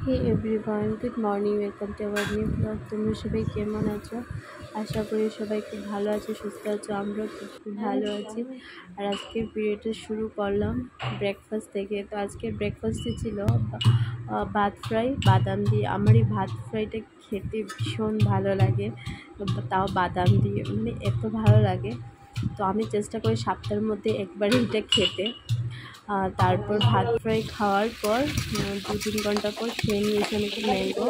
Hey everyone, good morning, welcome to our new blog. তোমরা সবাই কেমন আছো? আশা করি সবাই খুব ভালো আছো, সুস্থ আছো। আমরাও খুব ভালো আছি। আর আজকে ভিডিওটা শুরু করলাম ব্রেকফাস্ট থেকে। তো আজকে ব্রেকফাস্টে ছিল ভাত ফ্রাই বাদাম দিয়ে। আমার এই ভাত ফ্রাইটা খেতে ভীষণ ভালো লাগে, তাও বাদাম দিয়ে, মানে এত ভালো লাগে। তো আমি চেষ্টা করি সপ্তাহের মধ্যে একবার এটা খেতে। তারপর ভাত ফ্রাই খাওয়ার পর 2-3 ঘন্টা পর খেয়ে নিয়েছি আমি একটু ম্যাঙ্গো।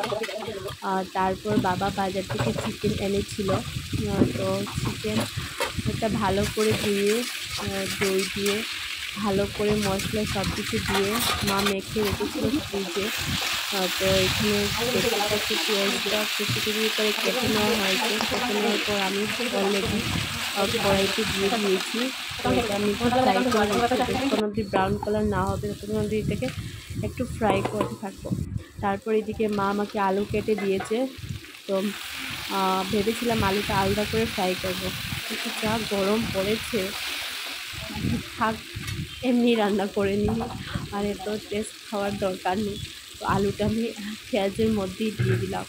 তারপর বাবা বাজার থেকে চিকেন এনেছিল। তো চিকেন একটা ভালো করে ধুয়ে দই দিয়ে ভালো করে মশলা সব কিছু দিয়ে মা মেখে রেখেছিল ফ্রিজে। তো এখানে দেখতে পাচ্ছি পেঁয়াজটা কুচি করে কেটে নেওয়া হয়েছে। কেটে নেওয়ার পর আমি অলরেডি কড়াইতে দিয়ে দিয়েছি। তো এটা আমি একটু ফ্রাই করে নিচ্ছি, যতক্ষণ অবধি ব্রাউন কালার না হবে ততক্ষণ অবধি এটাকে একটু ফ্রাই করতে থাকবো। তারপর এদিকে মা আমাকে আলু কেটে দিয়েছে। তো ভেবেছিলাম আলুটা আলাদা করে ফ্রাই করবো, কিন্তু যা গরম পড়েছে থাক, এমনি রান্না করে নিই, আর এত টেস্ট খাওয়ার দরকার নেই। তো আলুটা আমি পেঁয়াজের মধ্যেই দিয়ে দিলাম।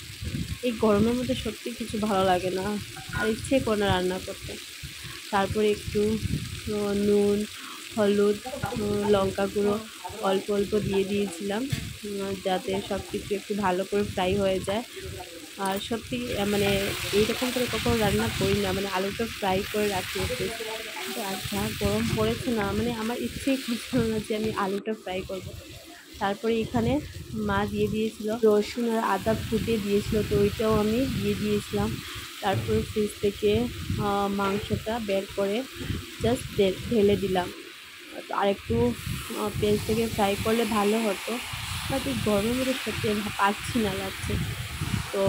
এই গরমের মধ্যে সত্যি কিছু ভালো লাগে না, আর ইচ্ছে করে না রান্না করতে। তারপরে একটু নুন, হলুদ, লঙ্কা গুঁড়ো অল্প অল্প দিয়ে দিয়েছিলাম, যাতে সব কিছু একটু ভালো করে ফ্রাই হয়ে যায়। আর সত্যি মানে এইরকম করে কখনো রান্না করি না, মানে আলুটা ফ্রাই করে রাখি একটু। আর যা গরম পড়েছে না, মানে আমার ইচ্ছেই করছিল না যে আমি আলুটা ফ্রাই করব। তারপরে এখানে মা দিয়ে দিয়েছিল রসুন আর আদা ফুটিয়ে দিয়েছিল, তো ওইটাও আমি দিয়ে দিয়েছিলাম। তারপরে ফ্রিজ থেকে মাংসটা বের করে জাস্ট ঢেলে দিলাম। তো আরেকটু পেঁয়াজ থেকে ফ্রাই করলে ভালো হতো, বাট এই গরমের মধ্যে সত্যি পাচ্ছি না, যাচ্ছে। তো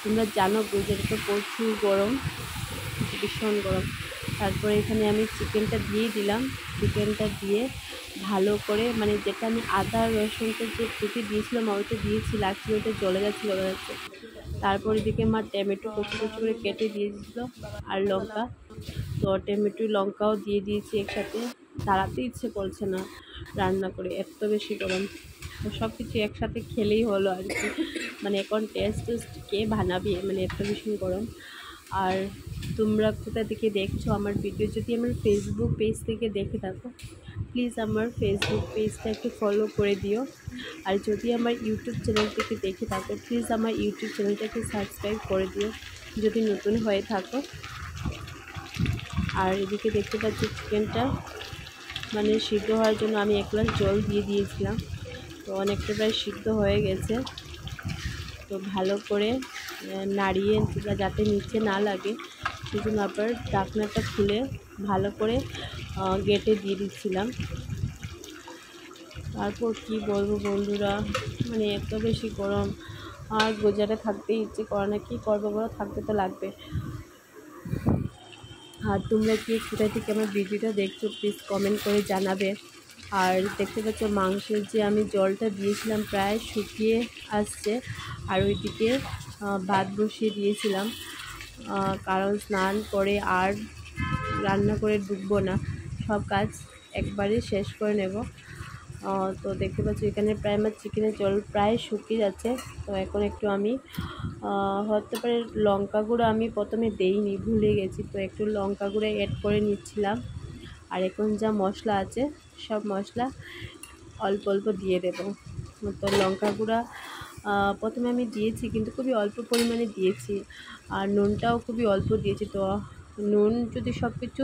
তোমরা জানো গুজরাটে তো প্রচুর গরম, ভীষণ গরম। তারপরে এখানে আমি চিকেনটা দিয়ে দিলাম। চিকেনটা দিয়ে ভালো করে, মানে যেটা আমি আদা রসুনটা যে কুচি দিয়েছিলাম ওইটা দিয়েছি, লাগছিল ওইটা জ্বলে যাচ্ছিলো যাচ্ছে। তারপর এদিকে মা টমেটো কুচি কুচি করে কেটে দিয়ে দিয়েছিলো, আর লঙ্কা। তো টমেটো লঙ্কাও দিয়ে দিয়েছি একসাথে। দাঁড়াতে ইচ্ছে করছে না রান্না করে, এত বেশি গরম। তো সব কিছু একসাথে খেলেই হলো আর কি। মানে এখন টেস্ট কে বানাবে, মানে এত ভীষণ গরম। আর তোমরা কোথা থেকে দেখছো আমার ভিডিও? যদি আমার ফেসবুক পেজ থেকে দেখে থাকো, প্লিজ আমার ফেসবুক পেজটা একটু ফলো করে দিও। আর যদি আমার ইউটিউব চ্যানেল থেকে দেখে থাকো, প্লিজ আমার ইউটিউব চ্যানেলটাকে সাবস্ক্রাইব করে দিও যদি নতুন হয়ে থাকো। আর এদিকে দেখতে পাচ্ছি চিকেনটা মানে সিদ্ধ হওয়ার জন্য আমি 1 গ্লাস জল দিয়ে দিয়েছিলাম। তো অনেকটা প্রায় সিদ্ধ হয়ে গেছে। তো ভালো করে নাড়িয়ে যাতে নিচে না লাগে, সেজন্য আবার ঢাকনাটা খুলে ভালো করে গেটে দিয়ে দিচ্ছিলাম। তারপর কি বলবো বন্ধুরা, মানে এত বেশি গরম, আর গুজরাটে থাকতে ইচ্ছে করে না। কী করবো বলো, থাকতে তো লাগবে। আর তোমরা কি কোথা থেকে আমার ভিডিওটা দেখছো প্লিজ কমেন্ট করে জানাবে। আর দেখতে পাচ্ছ মাংসের যে আমি জলটা দিয়েছিলাম প্রায় শুকিয়ে আসছে। আর ওইদিকে ভাত বসিয়ে দিয়েছিলাম, কারণ স্নান করে আর রান্না করে ডুববো না, সব কাজ একবারে শেষ করে নেব। তো দেখতে পাচ্ছি এখানে প্রায় আমার চিকেনের জল প্রায় শুকিয়ে যাচ্ছে। তো এখন একটু আমি হতে পারে লঙ্কা গুঁড়ো আমি প্রথমে দেইনি, ভুলে গেছি, তো একটু লঙ্কা গুঁড়ো অ্যাড করে নিচ্ছিলাম। আর এখন যা মশলা আছে সব মশলা অল্প অল্প দিয়ে দেব। তো লঙ্কা গুঁড়া প্রথমে আমি দিয়েছি, কিন্তু খুবই অল্প পরিমাণে দিয়েছি। আর নুনটাও খুবই অল্প দিয়েছি। তো নুন যদি সব কিছু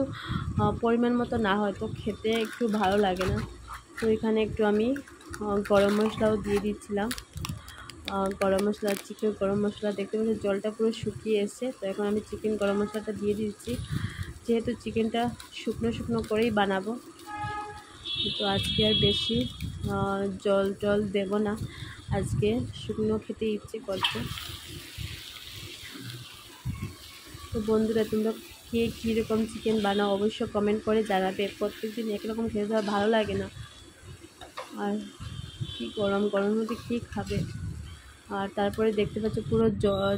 পরিমাণ মতো না হয় তো খেতে একটু ভালো লাগে না। তো এখানে একটু আমি গরম মশলাও দিয়ে দিচ্ছিলাম। গরম মশলা, চিকেন গরম মশলা, দেখতে পাচ্ছি জলটা পুরো শুকিয়ে এসছে। তো এখন আমি চিকেন গরম মশলাটা দিয়ে দিচ্ছি, যেহেতু চিকেনটা শুকনো শুকনো করেই বানাবো। তো আজকে আর বেশি জল দেব না, আজকে শুকনো খেতে ইচ্ছে করছে। তো বন্ধুরা তোমরা কে কীরকম চিকেন বানাও অবশ্য কমেন্ট করে জানাবে। প্রত্যেকদিন একরকম খেতে ভালো লাগে না, আর কি গরমের মধ্যে কী খাবে। আর তারপরে দেখতে পাচ্ছ পুরো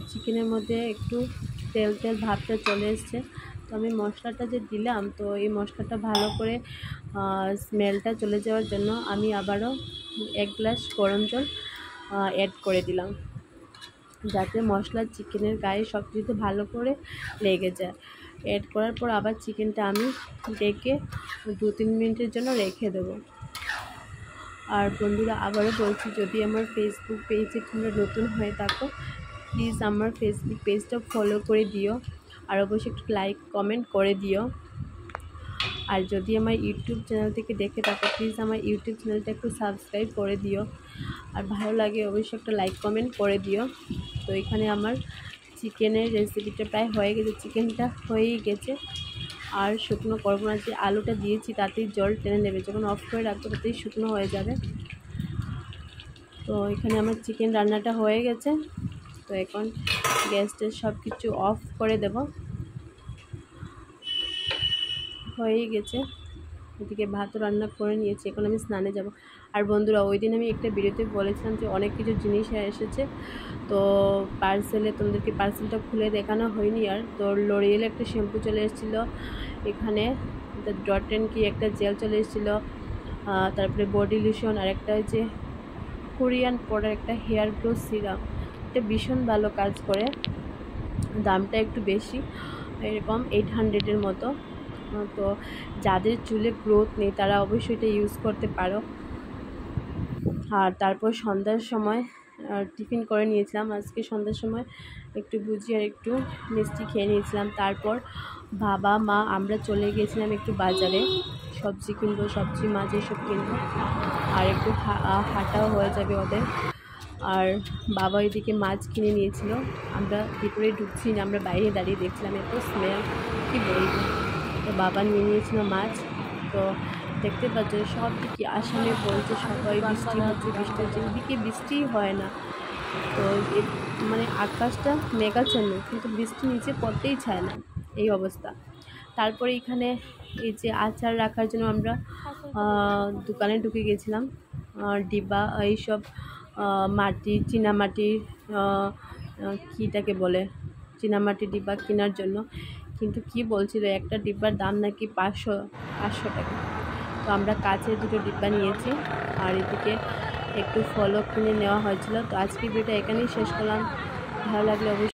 চিকেনের মধ্যে একটু তেল তেল ভাবটা চলে এসছে। তো আমি মশলাটা যে দিলাম, তো এই মশলাটা ভালো করে স্মেলটা চলে যাওয়ার জন্য আমি আবারও 1 গ্লাস গরম জল অ্যাড করে দিলাম, যাতে মশলা চিকেনের গায়ে সব কিছুতে ভালো করে লেগে যায়। অ্যাড করার পর আবার চিকেনটা আমি ডেকে 2-3 মিনিটের জন্য রেখে দেবো। আর বন্ধুরা, আবারও বলছি, যদি আমার ফেসবুক পেজে তোমরা নতুন হয়ে থাকো, প্লিজ আমার ফেসবুক পেজটা ফলো করে দিও, আর অবশ্যই একটু লাইক কমেন্ট করে দিও। আর যদি আমার ইউটিউব চ্যানেল থেকে দেখে থাকো, প্লিজ আমার ইউটিউব চ্যানেলটা একটু সাবস্ক্রাইব করে দিও, আর ভালো লাগে অবশ্যই একটা লাইক কমেন্ট করে দিও। তো এখানে আমার চিকেনের রেসিপিটা প্রায় হয়ে গেছে, চিকেনটা হয়েই গেছে। আর শুকনো করবো না, যে আলুটা দিয়েছি তাতেই জল টেনে নেবে, যখন অফ করে রাখবো তাতেই শুকনো হয়ে যাবে। তো এখানে আমার চিকেন রান্নাটা হয়ে গেছে। তো এখন গ্যাসটা সব কিছু অফ করে দেব, হয়েই গেছে। এদিকে ভাতও রান্না করে নিয়েছি, এখন আমি স্নানে যাব। আর বন্ধুরা, ওই দিন আমি একটা ভিডিওতে বলেছিলাম যে অনেক কিছু জিনিস এসেছে, তো পার্সেলে তোমাদেরকে পার্সেলটা খুলে দেখানো হয়নি। আর তো লরিয়েল একটা শ্যাম্পু চলে এসেছিলো, এখানে ডট এন্ড কি একটা জেল চলে এসেছিলো, তারপরে বডি লোশন, আর একটা যে কোরিয়ান প্রোডাক্ট একটা হেয়ার গ্রো সিরাম, এটা ভীষণ ভালো কাজ করে। দামটা একটু বেশি, এরকম 800-এর মতো। তো যাদের চুলে গ্রোথ নেই তারা অবশ্যই এটা ইউজ করতে পারো। আর তারপর সন্ধ্যার সময় টিফিন করে নিয়েছিলাম। আজকে সন্ধ্যার সময় একটু ভুজি আর একটু মিষ্টি খেয়ে নিয়েছিলাম। তারপর বাবা মা আমরা চলে গিয়েছিলাম একটু বাজারে, সবজি কিনবো, সবজি মাছ এসব কিনবো, আর একটু হাঁটাও হয়ে যাবে ওদের। আর বাবা এদিকে মাছ কিনে নিয়েছিল। আমরা ভিতরে ঢুকছি না, আমরা বাইরে দাঁড়িয়ে দেখছিলাম, এত স্মেল কী বলবো। তো বাবা নিয়ে নিয়েছিল মাছ। তো দেখতে পাচ্ছ সব দিকে আসামে বলছে সবাই বৃষ্টি হচ্ছে, বৃষ্টি হচ্ছে, এদিকে বৃষ্টিই হয় না। তো মানে আকাশটা মেঘাচ্ছন্ন, কিন্তু বৃষ্টি নিচে পড়তেই চায় না, এই অবস্থা। তারপরে এখানে এই যে আচার রাখার জন্য আমরা দোকানে ঢুকে গেছিলাম, ডিব্বা এইসব মাটির চীনামাটির কীটাকে বলে চীনামাটির ডিব্বা কেনার জন্য। কিন্তু কি বলছিল, একটা ডিব্বার দাম নাকি 500 টাকা। তো আমরা কাচের দুটো ডিব্বা নিয়েছি, আর এদিকে একটু ফলও কিনে নেওয়া হয়েছিল। তো আজকের ভিডিওটা এখানেই শেষ করলাম। ভালো লাগলে অবশ্যই